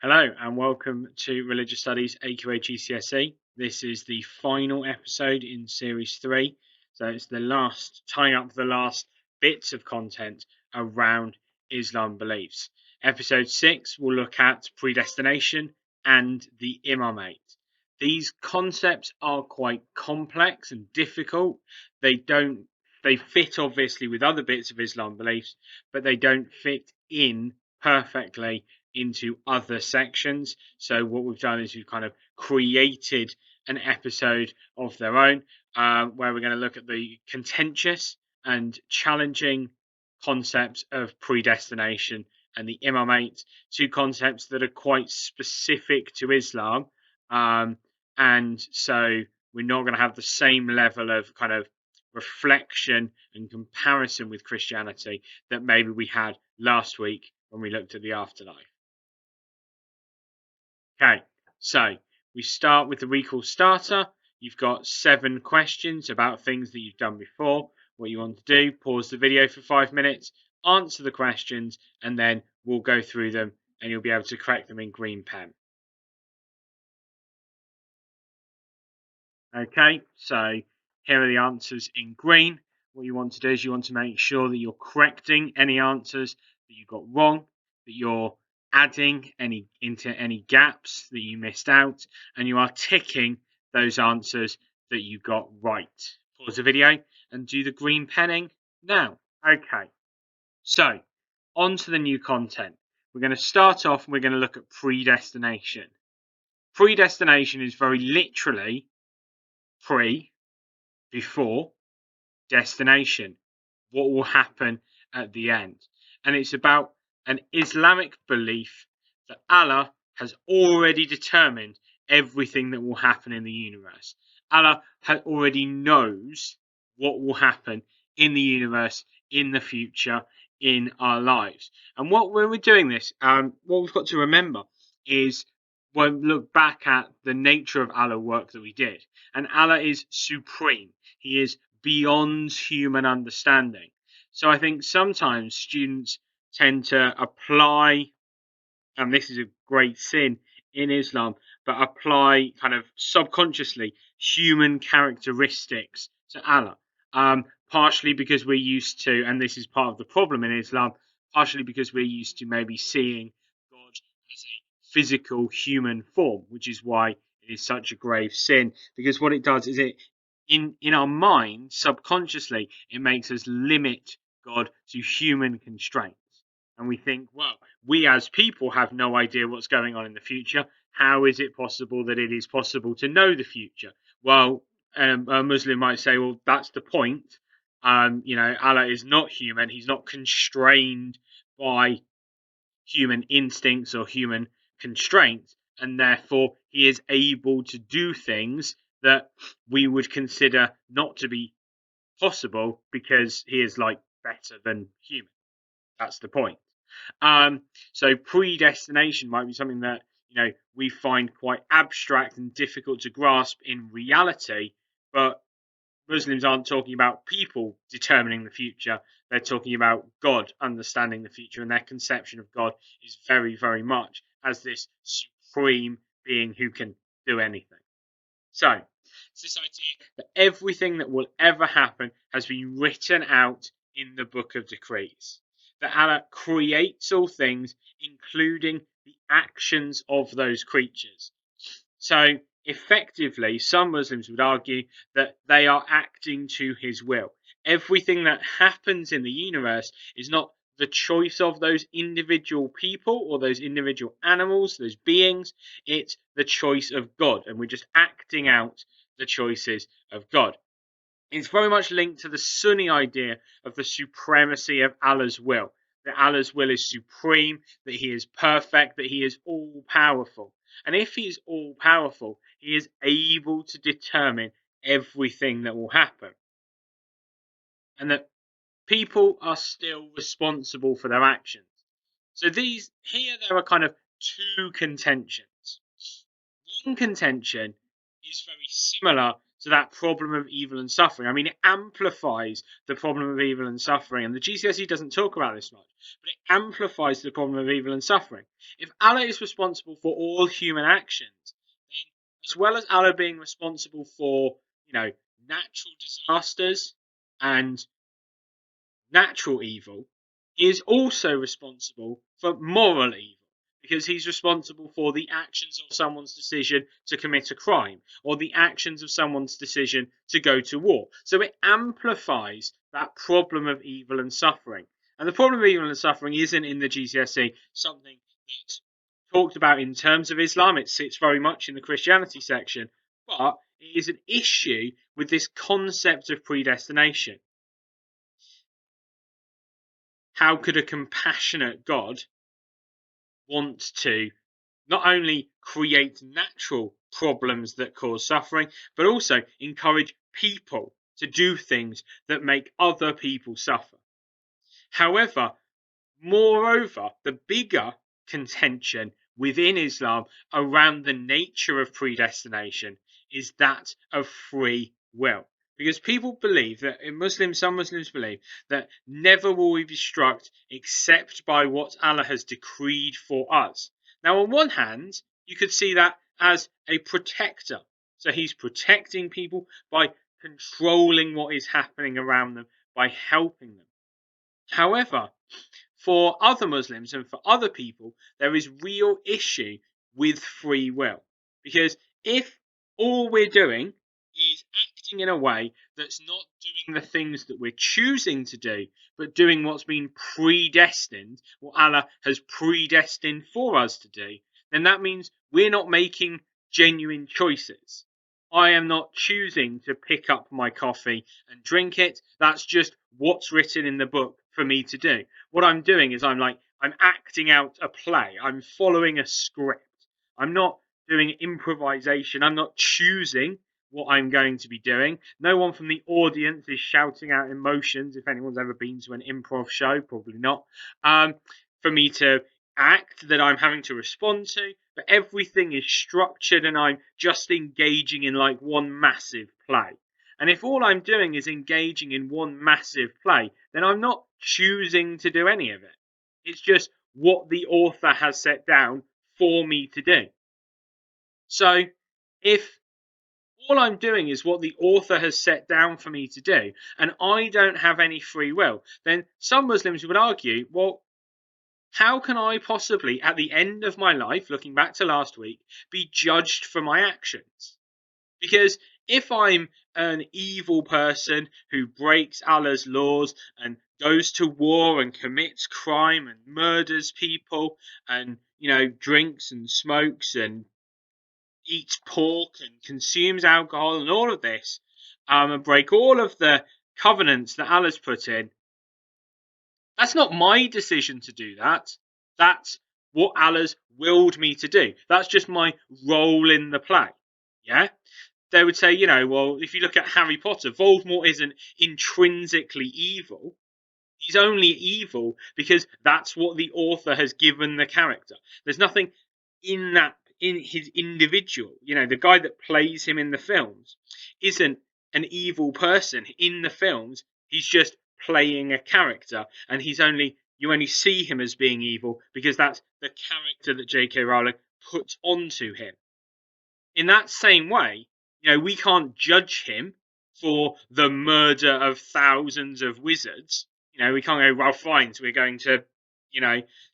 Hello and welcome to Religious Studies AQA GCSE. This is the final episode in Series 3. So it's the last, tying up the last bits of content around Islam beliefs. Episode 6 will look at predestination and the Imamate. These concepts are quite complex and difficult. They fit obviously with other bits of Islam beliefs, but they don't fit in perfectly into other sections. So what we've done is we've kind of created an episode of their own where we're going to look at the contentious and challenging concepts of predestination and the imamate, two concepts that are quite specific to Islam. And so we're not going to have the same level of kind of reflection and comparison with Christianity that maybe we had last week when we looked at the afterlife. Okay, so we start with the recall starter. You've got 7 questions about things that you've done before. What you want to do, pause the video for 5 minutes, answer the questions, and then we'll go through them and you'll be able to correct them in green pen. Okay, so here are the answers in green. What you want to do is you want to make sure that you're correcting any answers that you got wrong, that you're adding into any gaps that you missed out, and you are ticking those answers that you got right. Pause the video and do the green penning now. Okay, so on to the new content. We're going to start off and we're going to look at predestination. Predestination is very literally before, destination, what will happen at the end. And it's about an Islamic belief that Allah has already determined everything that will happen in the universe. Allah already knows what will happen in the universe, in the future, in our lives. And when we're doing this, what we've got to remember is when we look back at the nature of Allah work that we did. And Allah is supreme. He is beyond human understanding. So I think sometimes students tend to apply, and this is a great sin in Islam, but apply kind of subconsciously human characteristics to Allah. Partially because we're used to, and this is part of the problem in Islam, partially because we're used to maybe seeing God as a physical human form, which is why it is such a grave sin. Because what it does is it, in our mind, subconsciously, it makes us limit God to human constraints. And we think, well, we as people have no idea what's going on in the future. How is it possible that it is possible to know the future? Well, a Muslim might say, well, that's the point. Allah is not human. He's not constrained by human instincts or human constraints, and therefore he is able to do things that we would consider not to be possible because he is like better than human. That's the point. So predestination might be something that we find quite abstract and difficult to grasp in reality, but Muslims aren't talking about people determining the future. They're talking about God understanding the future, and their conception of God is very, very much as this supreme being who can do anything. So it's this idea that everything that will ever happen has been written out in the Book of Decrees. That Allah creates all things, including the actions of those creatures. So effectively, some Muslims would argue that they are acting to his will. Everything that happens in the universe is not the choice of those individual people or those individual animals, those beings. It's the choice of God, and we're just acting out the choices of God. It's very much linked to the Sunni idea of the supremacy of Allah's will. That Allah's will is supreme, that he is perfect, that he is all-powerful. And if he is all-powerful, he is able to determine everything that will happen. And that people are still responsible for their actions. So there are kind of 2 contentions. One contention is very similar to that problem of evil and suffering. I mean, it amplifies the problem of evil and suffering. And the GCSE doesn't talk about this much, but it amplifies the problem of evil and suffering. If Allah is responsible for all human actions, then as well as Allah being responsible for, natural disasters and natural evil, he is also responsible for moral evil, because he's responsible for the actions of someone's decision to commit a crime or the actions of someone's decision to go to war. So it amplifies that problem of evil and suffering. And the problem of evil and suffering isn't in the GCSE something that's talked about in terms of Islam. It sits very much in the Christianity section, but it is an issue with this concept of predestination. How could a compassionate God want to not only create natural problems that cause suffering, but also encourage people to do things that make other people suffer? However, moreover, the bigger contention within Islam around the nature of predestination is that of free will. Because people believe that some Muslims believe that never will we be struck except by what Allah has decreed for us. Now, on one hand, you could see that as a protector. So he's protecting people by controlling what is happening around them, by helping them. However, for other Muslims and for other people, there is real issue with free will. Because if all we're doing is acting in a way that's not doing the things that we're choosing to do, but doing what's been predestined, what Allah has predestined for us to do, then that means we're not making genuine choices. I am not choosing to pick up my coffee and drink it. That's just what's written in the book for me to do. What I'm doing is I'm acting out a play. I'm following a script. I'm not doing improvisation. I'm not choosing what I'm going to be doing. No one from the audience is shouting out emotions. If anyone's ever been to an improv show, probably not. For me to act that I'm having to respond to, but everything is structured and I'm just engaging in like one massive play. And if all I'm doing is engaging in one massive play, then I'm not choosing to do any of it. It's just what the author has set down for me to do. So if all I'm doing is what the author has set down for me to do, and I don't have any free will, then some Muslims would argue, well, how can I possibly, at the end of my life, looking back to last week, be judged for my actions? Because if I'm an evil person who breaks Allah's laws and goes to war and commits crime and murders people and, drinks and smokes and eats pork and consumes alcohol and all of this, and break all of the covenants that Allah's put in, that's not my decision to do that. That's what Allah's willed me to do. That's just my role in the play. Yeah? They would say, well, if you look at Harry Potter, Voldemort isn't intrinsically evil. He's only evil because that's what the author has given the character. There's nothing in his individual. The guy that plays him in the films isn't an evil person in the films. He's just playing a character, and you only see him as being evil because that's the character that J.K. Rowling puts onto him. In that same way, we can't judge him for the murder of thousands of wizards. We can't go, well, fine, so we're going to,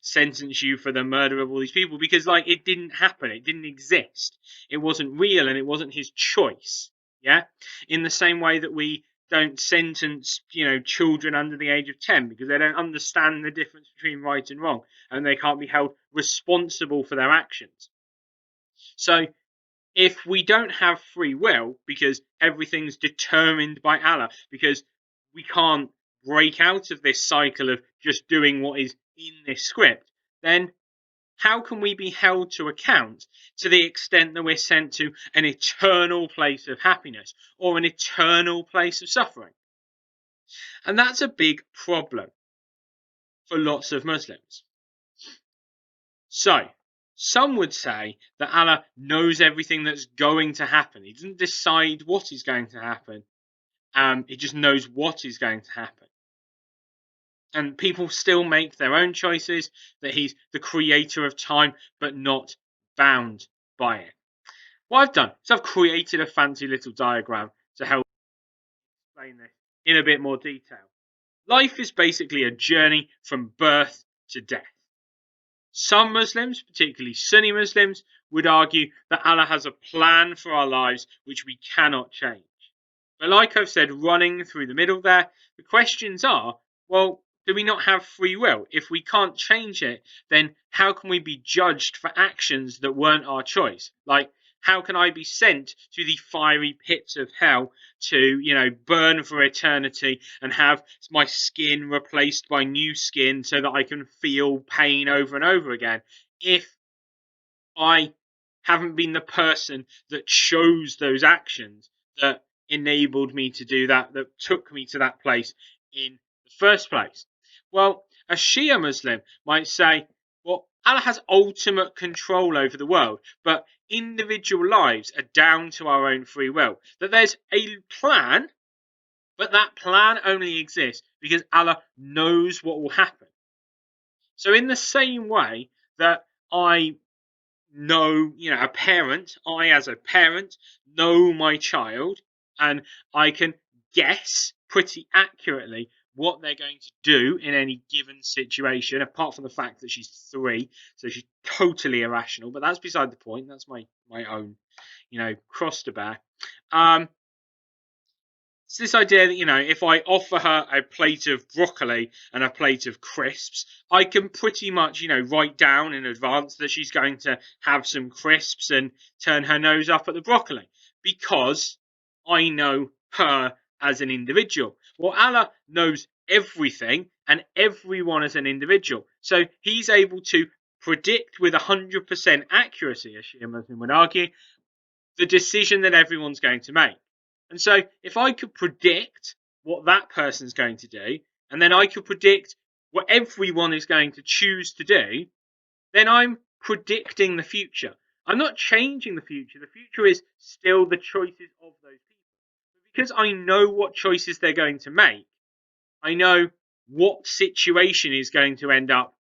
sentence you for the murder of all these people, because, it didn't happen. It didn't exist. It wasn't real, and it wasn't his choice. Yeah? In the same way that we don't sentence, children under the age of 10 because they don't understand the difference between right and wrong, and they can't be held responsible for their actions. So, if we don't have free will because everything's determined by Allah, because we can't break out of this cycle of just doing what is in this script, then how can we be held to account to the extent that we're sent to an eternal place of happiness or an eternal place of suffering? And that's a big problem for lots of Muslims. So Some would say that Allah knows everything that's going to happen. He doesn't decide what is going to happen. He just knows what is going to happen. And people still make their own choices, that he's the creator of time, but not bound by it. What I've done is I've created a fancy little diagram to help explain this in a bit more detail. Life is basically a journey from birth to death. Some Muslims, particularly Sunni Muslims, would argue that Allah has a plan for our lives which we cannot change. But like I've said, running through the middle there, the questions are, well, do we not have free will? If we can't change it, then how can we be judged for actions that weren't our choice? Like, how can I be sent to the fiery pits of hell to, burn for eternity and have my skin replaced by new skin so that I can feel pain over and over again if I haven't been the person that chose those actions that enabled me to do that, that took me to that place in the first place? Well, a Shia Muslim might say, well, Allah has ultimate control over the world, but individual lives are down to our own free will. That there's a plan, but that plan only exists because Allah knows what will happen. So in the same way that I know, I as a parent know my child, and I can guess pretty accurately what they're going to do in any given situation, apart from the fact that she's 3, so she's totally irrational, but that's beside the point. That's my own, cross to bear. It's this idea that, if I offer her a plate of broccoli and a plate of crisps, I can pretty much, write down in advance that she's going to have some crisps and turn her nose up at the broccoli because I know her as an individual. Well, Allah knows everything and everyone as an individual. So he's able to predict with 100% accuracy, as Shia Muslim would argue, the decision that everyone's going to make. And so if I could predict what that person's going to do, and then I could predict what everyone is going to choose to do, then I'm predicting the future. I'm not changing the future. The future is still the choices of those people. But because I know what choices they're going to make, I know what situation is going to end up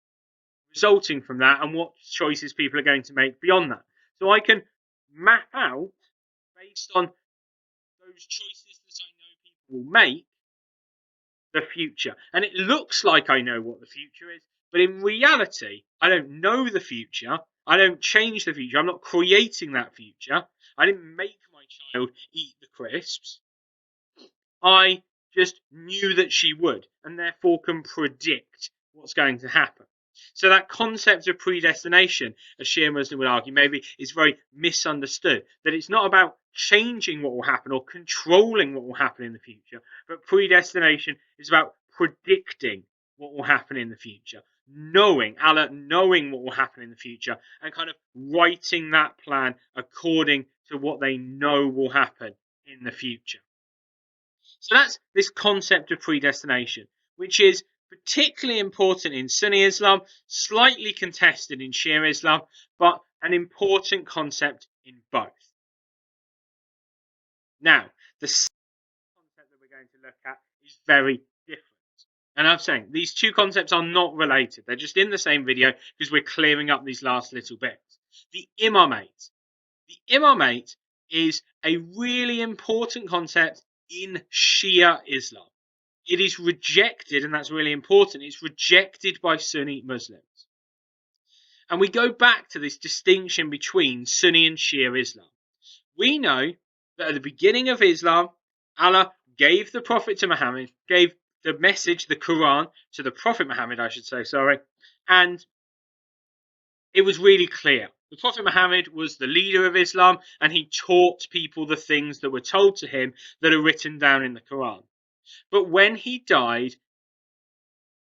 resulting from that and what choices people are going to make beyond that. So I can map out, based on those choices that I know people will make, the future. And it looks like I know what the future is, but in reality, I don't know the future. I don't change the future. I'm not creating that future. I didn't make my child eat the crisps. I just knew that she would, and therefore can predict what's going to happen. So that concept of predestination, as Shia Muslim would argue, maybe is very misunderstood. That it's not about changing what will happen or controlling what will happen in the future, but predestination is about predicting what will happen in the future. Allah knowing what will happen in the future and kind of writing that plan according to what they know will happen in the future. So that's this concept of predestination, which is particularly important in Sunni Islam, slightly contested in Shia Islam, but an important concept in both. Now, the second concept that we're going to look at is very different. And I'm saying these two concepts are not related. They're just in the same video because we're clearing up these last little bits. The Imamate. The Imamate is a really important concept in Shia Islam. It is rejected, and that's really important, it's rejected by Sunni Muslims. And we go back to this distinction between Sunni and Shia Islam. We know that at the beginning of Islam, Allah gave the Prophet to Muhammad, gave the message, the Quran, to the Prophet Muhammad, I should say, and it was really clear. The Prophet Muhammad was the leader of Islam, and he taught people the things that were told to him that are written down in the Quran. But when he died,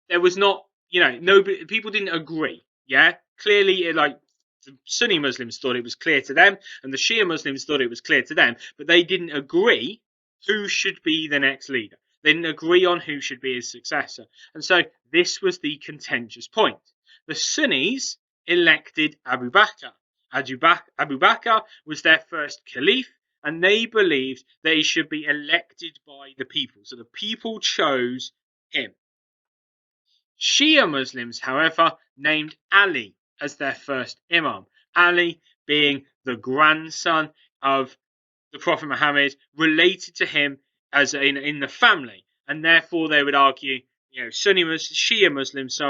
there was not, nobody, people didn't agree. Yeah, clearly, the Sunni Muslims thought it was clear to them, and the Shia Muslims thought it was clear to them, but they didn't agree who should be the next leader. They didn't agree on who should be his successor, and so this was the contentious point. The Sunnis elected Abu Bakr. Abu Bakr was their first caliph, and they believed that he should be elected by the people. So the people chose him. Shia Muslims, however, named Ali as their first imam. Ali being the grandson of the Prophet Muhammad, related to him as in the family, and therefore they would argue, Shia Muslims,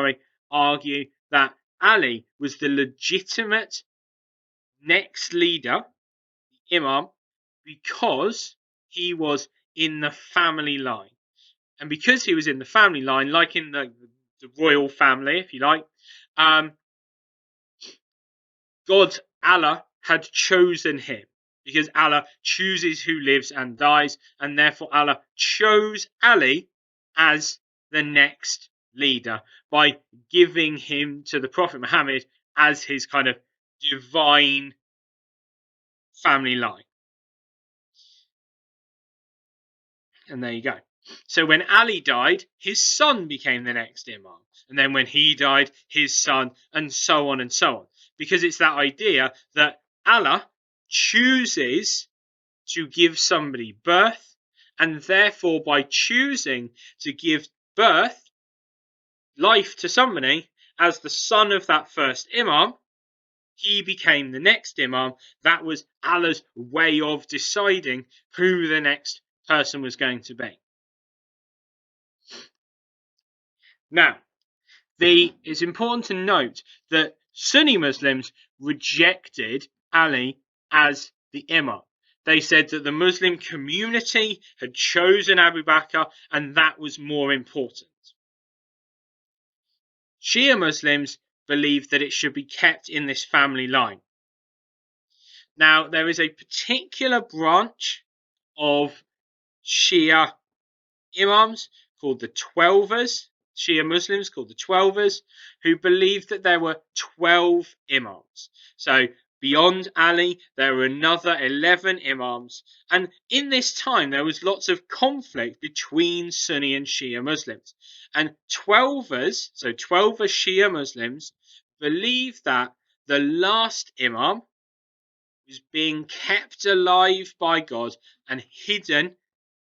argue that Ali was the legitimate next leader, the imam, because he was in the family line. And because he was in the family line, like in the royal family, if you like, God, Allah, had chosen him, because Allah chooses who lives and dies, and therefore Allah chose Ali as the next leader by giving him to the Prophet Muhammad as his kind of divine family line. And there you go. So when Ali died, his son became the next imam. And then when he died, his son, and so on and so on. Because it's that idea that Allah chooses to give somebody birth, and therefore by choosing to give birth, life to somebody, as the son of that first imam, he became the next imam. That was Allah's way of deciding who the next person was going to be. Now, it's important to note that Sunni Muslims rejected Ali as the imam. They said that the Muslim community had chosen Abu Bakr, and that was more important. Shia Muslims believed that it should be kept in this family line. Now, there is a particular branch of Shia imams called the Twelvers, Shia Muslims called the Twelvers, who believed that there were 12 imams. So beyond Ali, there were another 11 imams. And in this time, there was lots of conflict between Sunni and Shia Muslims. And Twelvers, so 12 Shia Muslims, believed that the last imam was being kept alive by God and hidden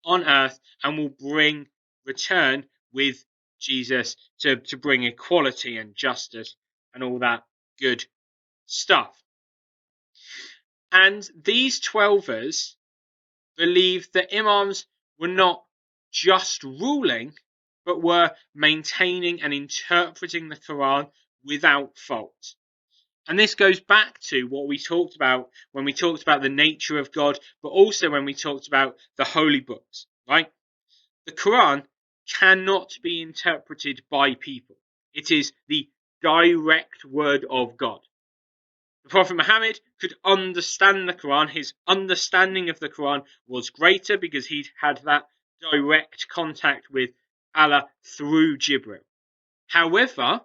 on earth, and will return with Jesus to bring equality and justice and all that good stuff. And these Twelvers believed that imams were not just ruling, but were maintaining and interpreting the Quran without fault. And this goes back to what we talked about when we talked about the nature of God, but also when we talked about the holy books, right? The Quran cannot be interpreted by people. It is the direct word of God. The Prophet Muhammad could understand the Quran. His understanding of the Quran was greater because he'd had that direct contact with Allah through Jibril. However,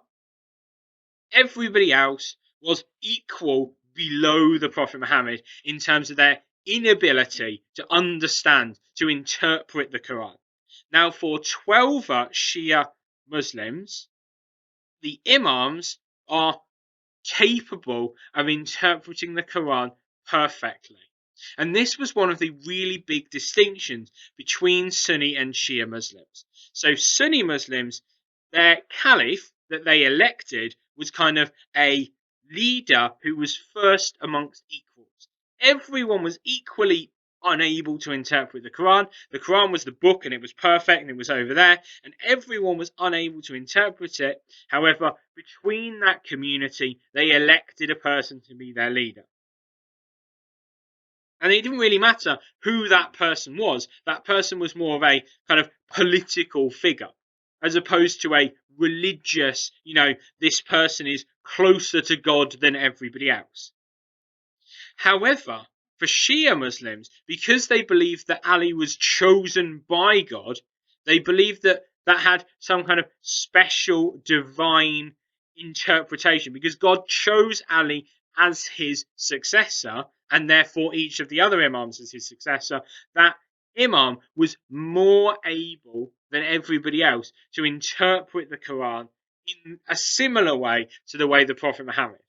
everybody else was equal below the Prophet Muhammad in terms of their inability to understand, to interpret the Quran. Now, for 12 Shia Muslims, the Imams are capable of interpreting the Quran perfectly. And this was one of the really big distinctions between Sunni and Shia Muslims. So Sunni Muslims, their caliph that they elected was kind of a leader who was first amongst equals. Everyone was equally unable to interpret the Quran. The Quran was the book and it was perfect and it was over there, and everyone was unable to interpret it. However, between that community, they elected a person to be their leader. And it didn't really matter who that person was. That person was more of a kind of political figure, as opposed to a religious, this person is closer to God than everybody else. However, for Shia Muslims, because they believed that Ali was chosen by God, they believed that that had some kind of special divine interpretation, because God chose Ali as his successor, and therefore each of the other imams as his successor. That imam was more able than everybody else to interpret the Quran in a similar way to the way the Prophet Muhammad.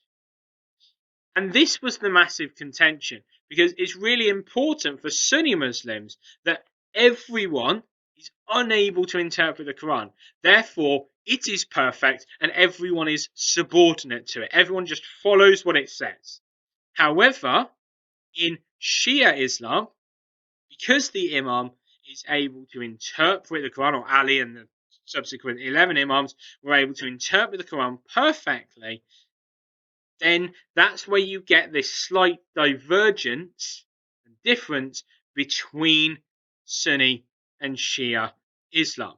And this was the massive contention, because it's really important for Sunni Muslims that everyone is unable to interpret the Quran. Therefore, it is perfect and everyone is subordinate to it. Everyone just follows what it says. However, in Shia Islam, because the Imam is able to interpret the Quran, or Ali and the subsequent 11 Imams were able to interpret the Quran perfectly, then that's where you get this slight divergence and difference between Sunni and Shia Islam.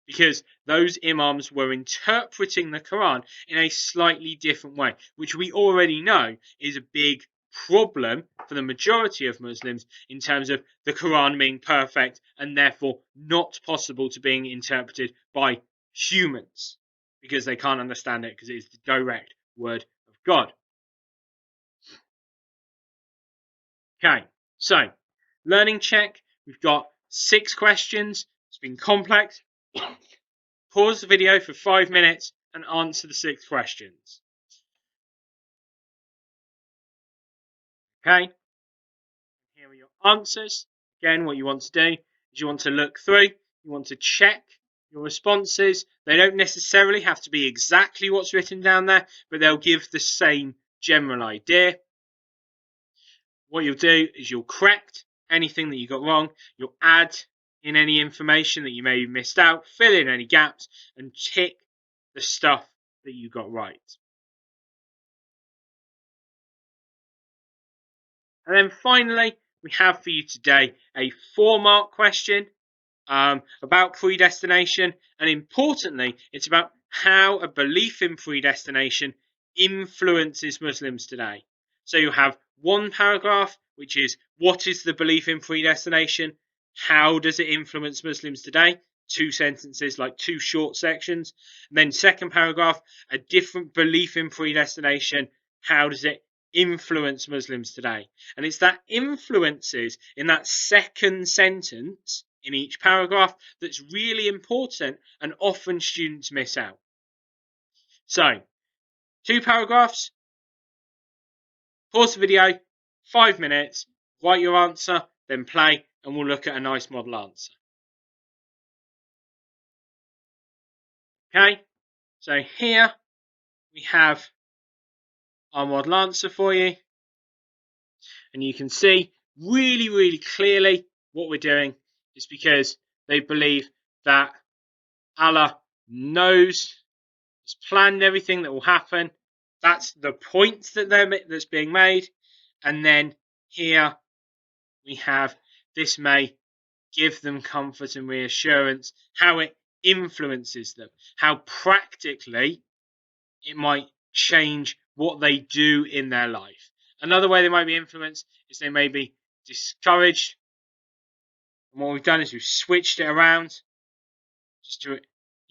Because those Imams were interpreting the Quran in a slightly different way, which we already know is a big problem for the majority of Muslims in terms of the Quran being perfect and therefore not possible to being interpreted by humans, because they can't understand it because it is the direct word of God. Okay, so learning check. We've got 6 questions. It's been complex. Pause the video for 5 minutes and answer the 6 questions. Okay, here are your answers. Again, what you want to do is you want to look through, you want to check your responses. They don't necessarily have to be exactly what's written down there, but they'll give the same general idea. What you'll do is you'll correct anything that you got wrong, you'll add in any information that you may have missed out, fill in any gaps, and tick the stuff that you got right. And then finally, we have for you today a 4-mark question about predestination, and importantly, it's about how a belief in predestination influences Muslims today. So you have 1 paragraph, which is what is the belief in predestination? How does it influence Muslims today? 2 sentences, like 2 short sections. And then 2nd paragraph, a different belief in predestination. How does it influence Muslims today? And it's that influences in that 2nd sentence in each paragraph that's really important and often students miss out. So, 2 paragraphs, pause the video, 5 minutes, write your answer, then play, and we'll look at a nice model answer. Okay, so here we have our model answer for you, and you can see really clearly what we're doing is because they believe that Allah knows, has planned everything that will happen. That's the point that's being made. And then here we have this may give them comfort and reassurance, how it influences them, how practically it might change what they do in their life. Another way they might be influenced is they may be discouraged. And what we've done is we've switched it around just to,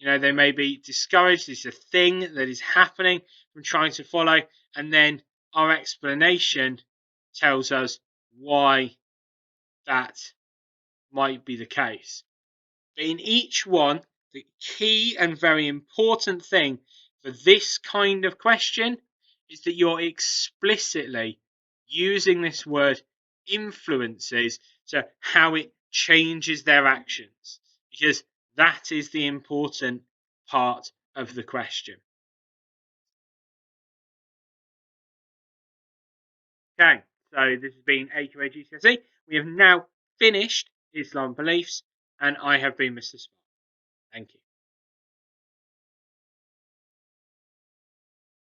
they may be discouraged. It's a thing that is happening from trying to follow, and then our explanation tells us why that might be the case. But in each one, the key and very important thing for this kind of question is that you're explicitly using this word influences, so how it changes their actions, because that is the important part of the question. Okay, so this has been AQA GCSE. We have now finished Islam beliefs, and I have been Mr. Smart. Thank you.